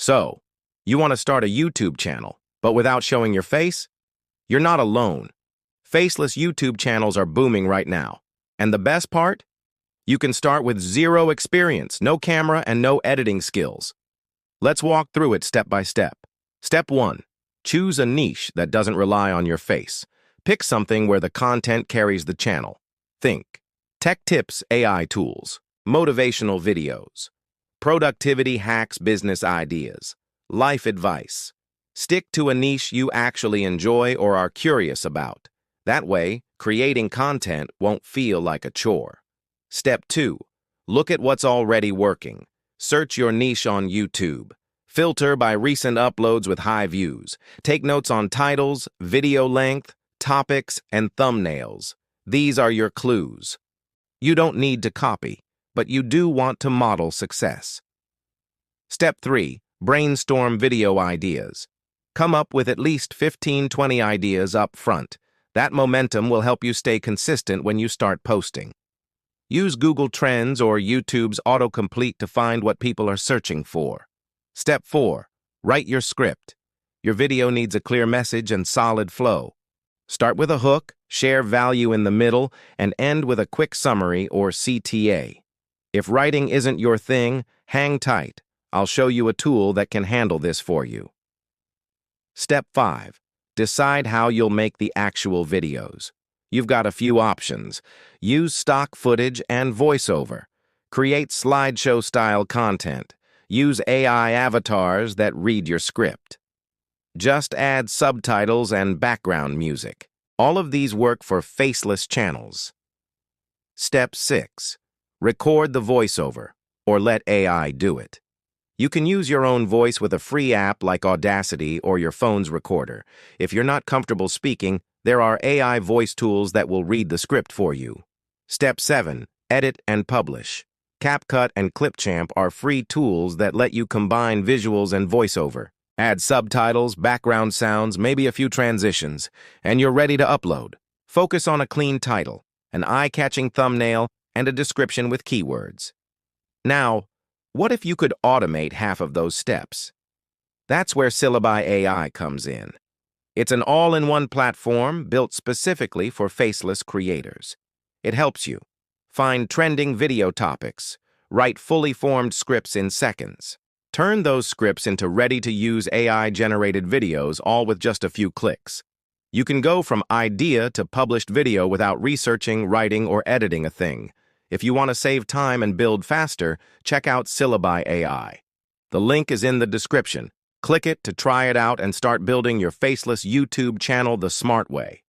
So, you want to start a YouTube channel, but without showing your face? You're not alone. Faceless YouTube channels are booming right now. And the best part? You can start with zero experience, no camera, and no editing skills. Let's walk through it step by step. Step 1. Choose a niche that doesn't rely on your face. Pick something where the content carries the channel. Think tech tips, AI tools, motivational videos, productivity hacks, business ideas, life advice. Stick to a niche you actually enjoy or are curious about. That way, creating content won't feel like a chore. Step 2. Look at what's already working. Search your niche on YouTube. Filter by recent uploads with high views. Take notes on titles, video length, topics, and thumbnails. These are your clues. You don't need to copy, but you do want to model success. Step 3. Brainstorm video ideas. Come up with at least 15-20 ideas up front. That momentum will help you stay consistent when you start posting. Use Google Trends or YouTube's autocomplete to find what people are searching for. Step 4. Write your script. Your video needs a clear message and solid flow. Start with a hook, share value in the middle, and end with a quick summary or CTA. If writing isn't your thing, hang tight. I'll show you a tool that can handle this for you. Step 5. Decide how you'll make the actual videos. You've got a few options. Use stock footage and voiceover. Create slideshow-style content. Use AI avatars that read your script. Just add subtitles and background music. All of these work for faceless channels. Step 6. Record the voiceover, or let AI do it. You can use your own voice with a free app like Audacity or your phone's recorder. If you're not comfortable speaking, there are AI voice tools that will read the script for you. Step 7. Edit and publish. CapCut and Clipchamp are free tools that let you combine visuals and voiceover. Add subtitles, background sounds, maybe a few transitions, and you're ready to upload. Focus on a clean title, an eye-catching thumbnail, and a description with keywords. Now, what if you could automate half of those steps? That's where Syllaby AI comes in. It's an all-in-one platform built specifically for faceless creators. It helps you find trending video topics, write fully formed scripts in seconds, turn those scripts into ready-to-use AI-generated videos all with just a few clicks. You can go from idea to published video without researching, writing, or editing a thing. If you want to save time and build faster, check out Syllaby AI. The link is in the description. Click it to try it out and start building your faceless YouTube channel the smart way.